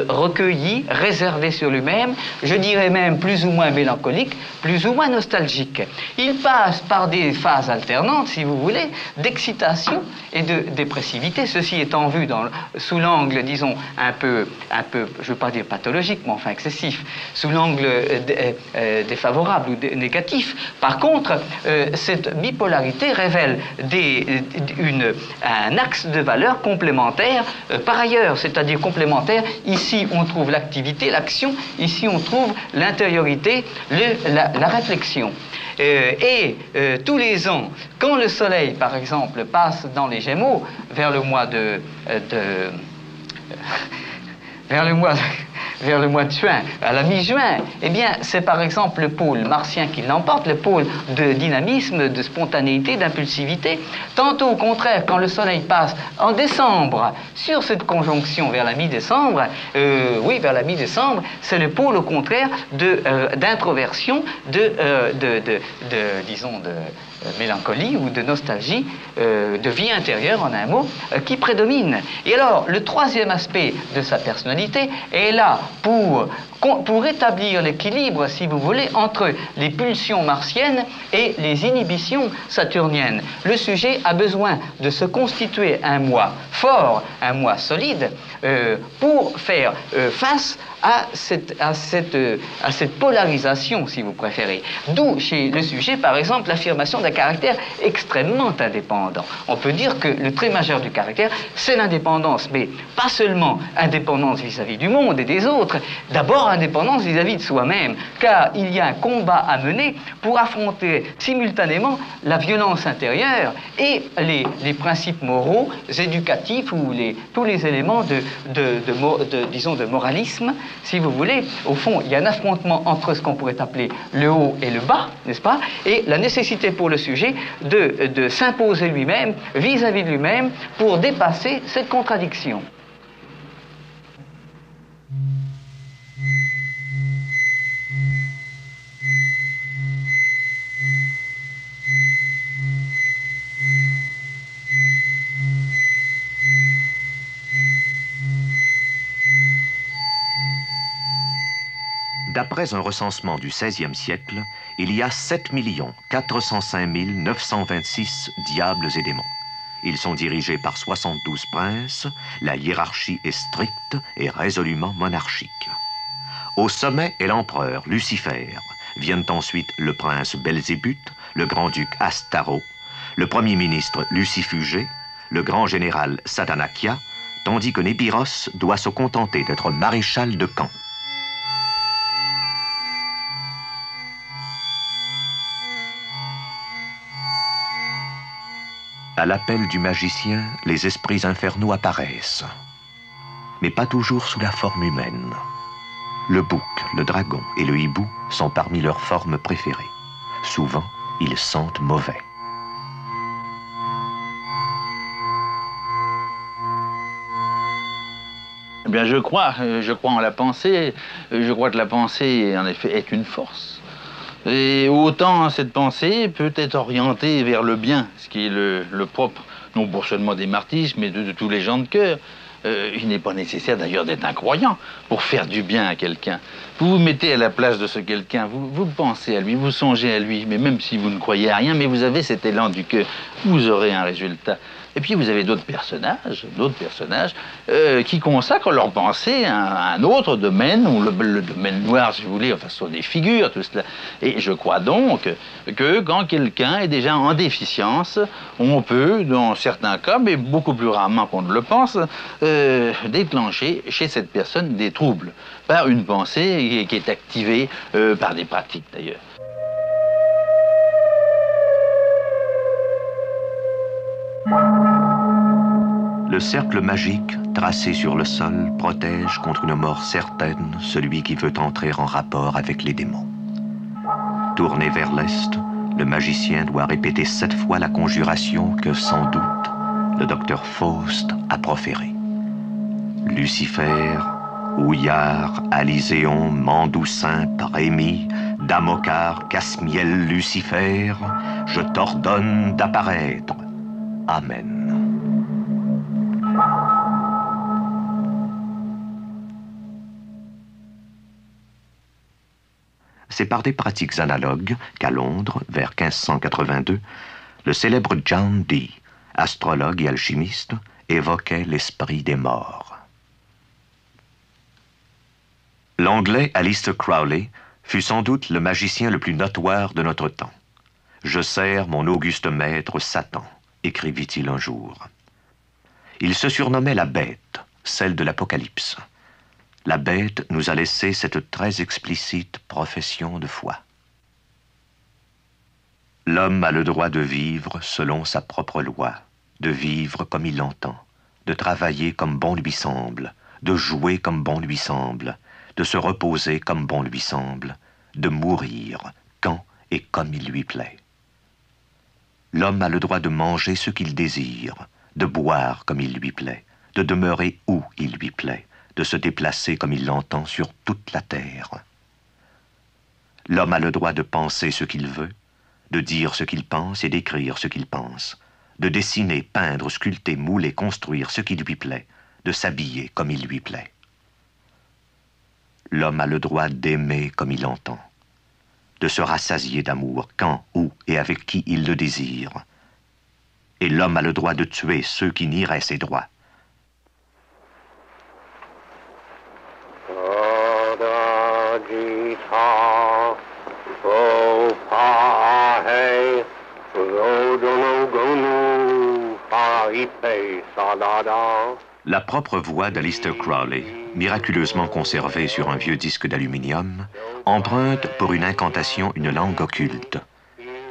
recueilli, réservé sur lui-même, je dirais même plus ou moins mélancolique, plus ou moins nostalgique. Il passe par des phases alternantes, si vous voulez, d'excitation et de dépressivité, ceci étant vu sous l'angle, disons, un peu, je ne veux pas dire pathologique, mais enfin excessif, sous l'angle défavorable ou négatif. Par contre, cette bipolarité révèle un axe de valeur complémentaire par ailleurs, c'est-à-dire complémentaire. Ici, on trouve l'activité, l'action. Ici, on trouve l'intériorité, la réflexion. Tous les ans, quand le Soleil, par exemple, passe dans les Gémeaux, vers le mois de juin, à la mi-juin, eh bien, c'est par exemple le pôle martien qui l'emporte, le pôle de dynamisme, de spontanéité, d'impulsivité. Tantôt, au contraire, quand le Soleil passe en décembre, sur cette conjonction vers la mi-décembre, vers la mi-décembre, c'est le pôle, au contraire, d'introversion, mélancolie ou de nostalgie, de vie intérieure en un mot, qui prédomine. Et alors, le troisième aspect de sa personnalité est là pour établir l'équilibre, si vous voulez, entre les pulsions martiennes et les inhibitions saturniennes. Le sujet a besoin de se constituer un moi fort, un moi solide, pour faire face à cette polarisation, si vous préférez. D'où, chez le sujet, par exemple, l'affirmation d'un caractère extrêmement indépendant. On peut dire que le trait majeur du caractère, c'est l'indépendance, mais pas seulement indépendance vis-à-vis du monde et des autres, d'abord indépendance vis-à-vis de soi-même, car il y a un combat à mener pour affronter simultanément la violence intérieure et les principes moraux, éducatifs ou tous les éléments disons, de moralisme, si vous voulez. Au fond, il y a un affrontement entre ce qu'on pourrait appeler le haut et le bas, n'est-ce pas? Et la nécessité pour le sujet de s'imposer lui-même, vis-à-vis de lui-même, pour dépasser cette contradiction. D'après un recensement du XVIe siècle, il y a 7 405 926 diables et démons. Ils sont dirigés par 72 princes, la hiérarchie est stricte et résolument monarchique. Au sommet est l'empereur Lucifer, viennent ensuite le prince Belzébuth, le grand-duc Astaro, le premier ministre Lucifugé, le grand général Satanakia, tandis que Népiros doit se contenter d'être maréchal de camp. À l'appel du magicien, les esprits infernaux apparaissent, mais pas toujours sous la forme humaine. Le bouc, le dragon et le hibou sont parmi leurs formes préférées. Souvent, ils sentent mauvais. Eh bien, je crois en la pensée. Je crois que la pensée, en effet, est une force. Et autant cette pensée peut être orientée vers le bien, ce qui est le propre, non pas seulement des martyrs, mais de tous les gens de cœur. Il n'est pas nécessaire d'ailleurs d'être un croyant pour faire du bien à quelqu'un. Vous vous mettez à la place de ce quelqu'un, vous pensez à lui, vous songez à lui, mais même si vous ne croyez à rien, mais vous avez cet élan du cœur, vous aurez un résultat. Et puis vous avez d'autres personnages qui consacrent leur pensée à un autre domaine, ou le domaine noir, si vous voulez, enfin, ce sont des figures, tout cela. Et je crois donc que quand quelqu'un est déjà en déficience, on peut, dans certains cas, mais beaucoup plus rarement qu'on ne le pense, déclencher chez cette personne des troubles, par une pensée qui est activée par des pratiques d'ailleurs. Le cercle magique, tracé sur le sol, protège contre une mort certaine celui qui veut entrer en rapport avec les démons. Tourné vers l'est, le magicien doit répéter 7 fois la conjuration que, sans doute, le docteur Faust a proférée. Lucifer, Houillard, Alyséon, Mandoussin, Rémi, Damocar, Casmiel, Lucifer, je t'ordonne d'apparaître. Amen. C'est par des pratiques analogues qu'à Londres, vers 1582, le célèbre John Dee, astrologue et alchimiste, évoquait l'esprit des morts. L'anglais Aleister Crowley fut sans doute le magicien le plus notoire de notre temps. « Je sers mon auguste maître Satan », écrivit-il un jour. Il se surnommait la bête, celle de l'Apocalypse. La bête nous a laissé cette très explicite profession de foi. L'homme a le droit de vivre selon sa propre loi, de vivre comme il l'entend, de travailler comme bon lui semble, de jouer comme bon lui semble, de se reposer comme bon lui semble, de mourir quand et comme il lui plaît. L'homme a le droit de manger ce qu'il désire, de boire comme il lui plaît, de demeurer où il lui plaît, de se déplacer comme il l'entend sur toute la terre. L'homme a le droit de penser ce qu'il veut, de dire ce qu'il pense et d'écrire ce qu'il pense, de dessiner, peindre, sculpter, mouler, construire ce qui lui plaît, de s'habiller comme il lui plaît. L'homme a le droit d'aimer comme il entend, de se rassasier d'amour quand, où et avec qui il le désire. Et l'homme a le droit de tuer ceux qui nieraient ses droits. La propre voix d'Aleister Crowley, miraculeusement conservée sur un vieux disque d'aluminium, emprunte pour une incantation une langue occulte,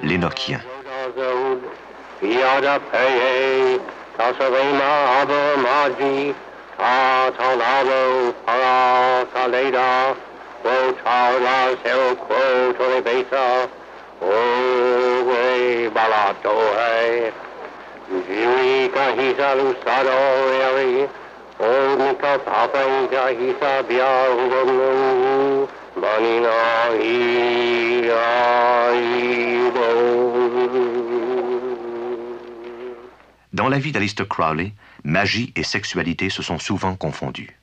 l'Énochien. Dans la vie d'Aleister Crowley, magie et sexualité se sont souvent confondues.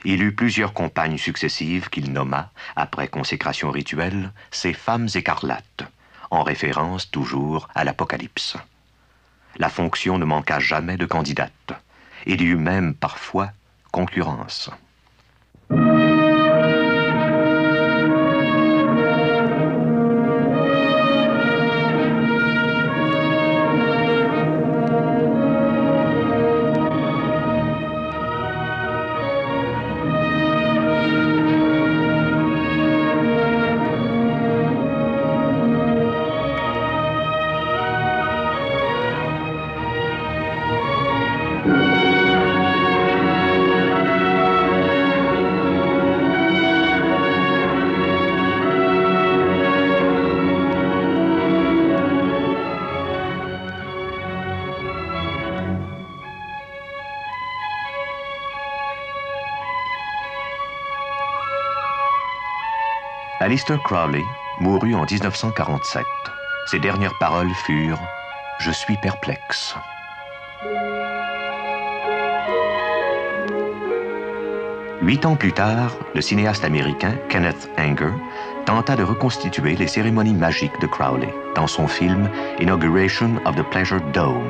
Il eut plusieurs compagnes successives qu'il nomma, après consécration rituelle, ses femmes écarlates, en référence toujours à l'Apocalypse. La fonction ne manqua jamais de candidate. Il y eut même parfois concurrence. Aleister Crowley mourut en 1947. Ses dernières paroles furent « Je suis perplexe ». 8 ans plus tard, le cinéaste américain Kenneth Anger tenta de reconstituer les cérémonies magiques de Crowley dans son film Inauguration of the Pleasure Dome.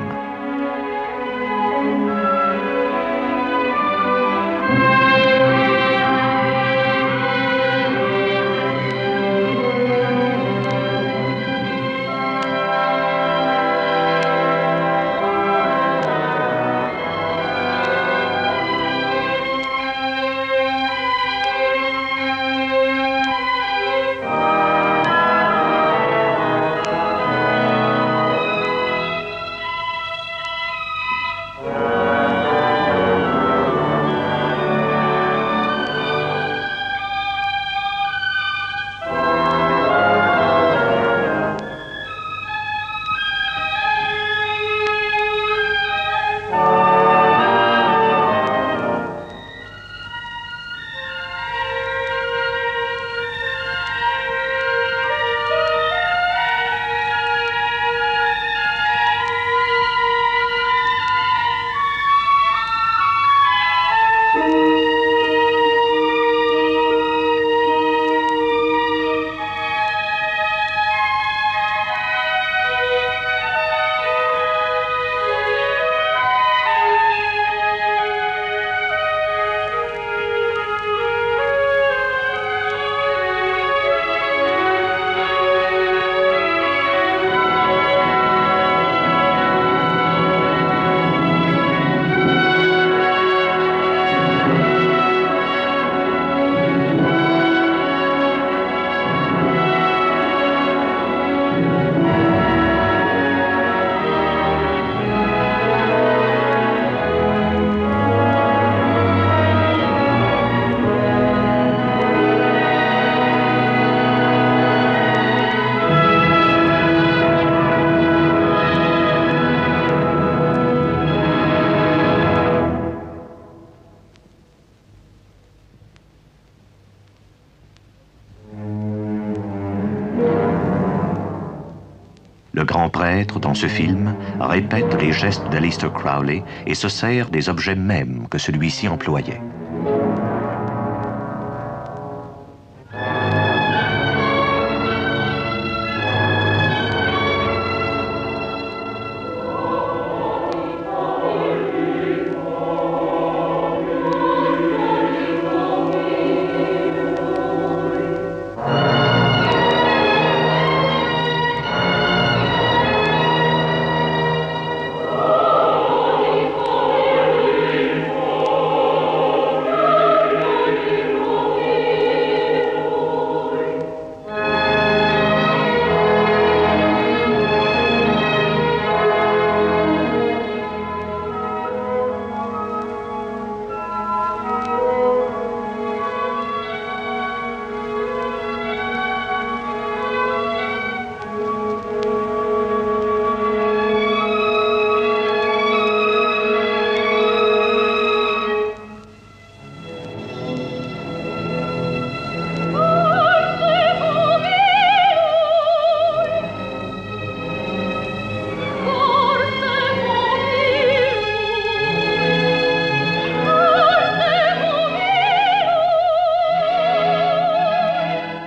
grand prêtre, dans ce film, répète les gestes d'Aleister Crowley et se sert des objets mêmes que celui-ci employait.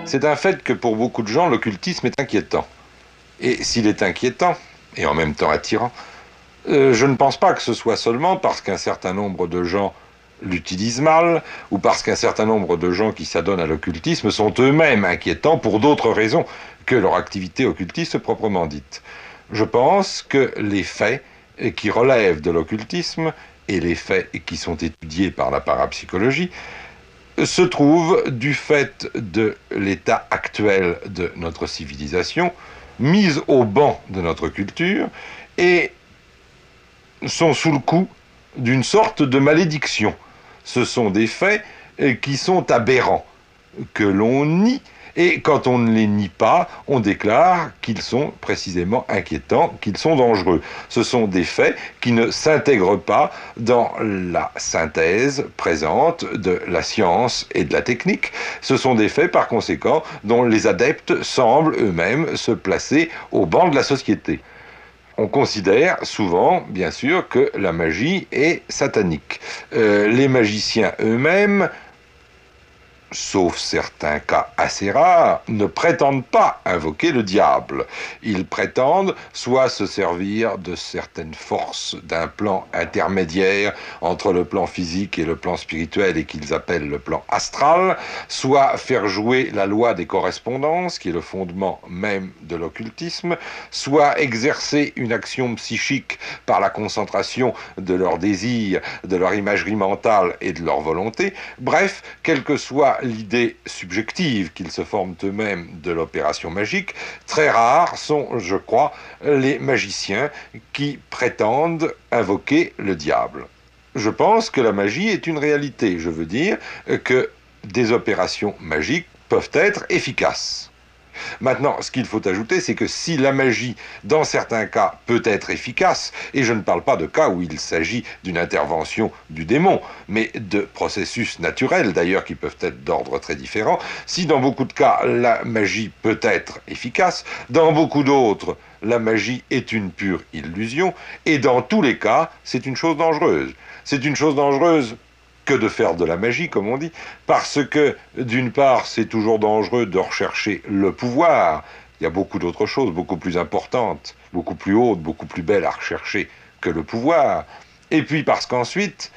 C'est un fait que pour beaucoup de gens, l'occultisme est inquiétant. Et s'il est inquiétant, et en même temps attirant, je ne pense pas que ce soit seulement parce qu'un certain nombre de gens l'utilisent mal, ou parce qu'un certain nombre de gens qui s'adonnent à l'occultisme sont eux-mêmes inquiétants pour d'autres raisons que leur activité occultiste proprement dite. Je pense que les faits qui relèvent de l'occultisme et les faits qui sont étudiés par la parapsychologie se trouvent du fait de l'état actuel de notre civilisation, mise au banc de notre culture, et sont sous le coup d'une sorte de malédiction. Ce sont des faits qui sont aberrants, que l'on nie, et quand on ne les nie pas, on déclare qu'ils sont précisément inquiétants, qu'ils sont dangereux. Ce sont des faits qui ne s'intègrent pas dans la synthèse présente de la science et de la technique. Ce sont des faits, par conséquent, dont les adeptes semblent eux-mêmes se placer au banc de la société. On considère souvent, bien sûr, que la magie est satanique. Les magiciens eux-mêmes, sauf certains cas assez rares, ne prétendent pas invoquer le diable. Ils prétendent soit se servir de certaines forces d'un plan intermédiaire entre le plan physique et le plan spirituel et qu'ils appellent le plan astral, soit faire jouer la loi des correspondances, qui est le fondement même de l'occultisme, soit exercer une action psychique par la concentration de leurs désirs, de leur imagerie mentale et de leur volonté. Bref, quelle que soit l'idée subjective qu'ils se forment eux-mêmes de l'opération magique, très rares sont, je crois, les magiciens qui prétendent invoquer le diable. Je pense que la magie est une réalité. Je veux dire que des opérations magiques peuvent être efficaces. Maintenant, ce qu'il faut ajouter, c'est que si la magie, dans certains cas, peut être efficace, et je ne parle pas de cas où il s'agit d'une intervention du démon, mais de processus naturels, d'ailleurs, qui peuvent être d'ordre très différent, si dans beaucoup de cas, la magie peut être efficace, dans beaucoup d'autres, la magie est une pure illusion, et dans tous les cas, c'est une chose dangereuse. C'est une chose dangereuse que de faire de la magie, comme on dit, parce que, d'une part, c'est toujours dangereux de rechercher le pouvoir. Il y a beaucoup d'autres choses, beaucoup plus importantes, beaucoup plus hautes, beaucoup plus belles à rechercher que le pouvoir. Et puis parce qu'ensuite,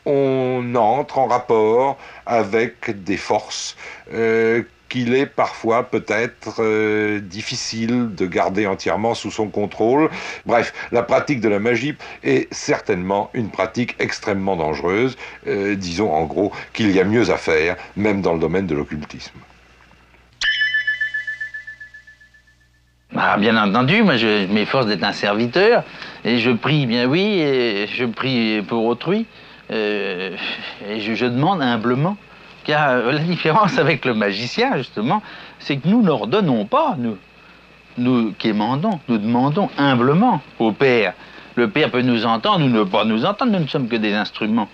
on entre en rapport avec des forces qu'il est parfois peut-être difficile de garder entièrement sous son contrôle. Bref, la pratique de la magie est certainement une pratique extrêmement dangereuse. Disons en gros qu'il y a mieux à faire, même dans le domaine de l'occultisme. Ah, bien entendu, moi je m'efforce d'être un serviteur, et je prie, bien oui, et je prie pour autrui, et je demande humblement. Car la différence avec le magicien, justement, c'est que nous n'ordonnons pas, nous quémandons, nous demandons humblement au Père. Le Père peut nous entendre ou ne pas nous entendre, nous ne sommes que des instruments.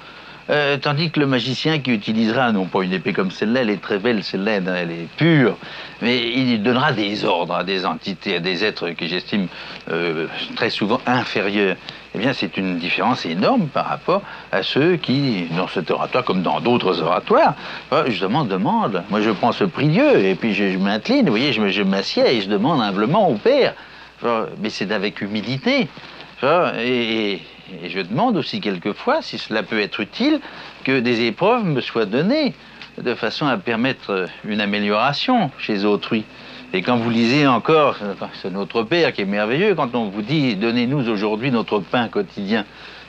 Tandis que le magicien qui utilisera, non pas une épée comme celle-là, elle est très belle, celle-là, elle est pure, mais il donnera des ordres à des entités, à des êtres que j'estime très souvent inférieurs. Eh bien, c'est une différence énorme par rapport à ceux qui, dans cet oratoire, comme dans d'autres oratoires, justement demandent. Moi, je prends ce prix Dieu, et puis je m'incline, vous voyez, je m'assieds et je demande humblement au Père. Mais c'est avec humilité. Et je demande aussi quelquefois, si cela peut être utile, que des épreuves me soient données, de façon à permettre une amélioration chez autrui. Et quand vous lisez encore, c'est notre Père qui est merveilleux, quand on vous dit « Donnez-nous aujourd'hui notre pain quotidien »,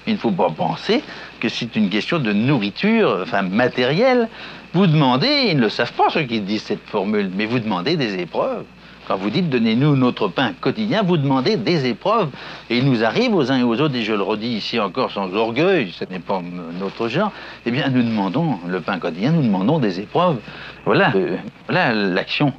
il ne faut pas penser que c'est une question de nourriture, enfin matérielle. Vous demandez, ils ne le savent pas ceux qui disent cette formule, mais vous demandez des épreuves. Quand vous dites « Donnez-nous notre pain quotidien », vous demandez des épreuves. Et il nous arrive aux uns et aux autres, et je le redis ici encore sans orgueil, ce n'est pas notre genre, eh bien nous demandons le pain quotidien, nous demandons des épreuves. Voilà, voilà l'action.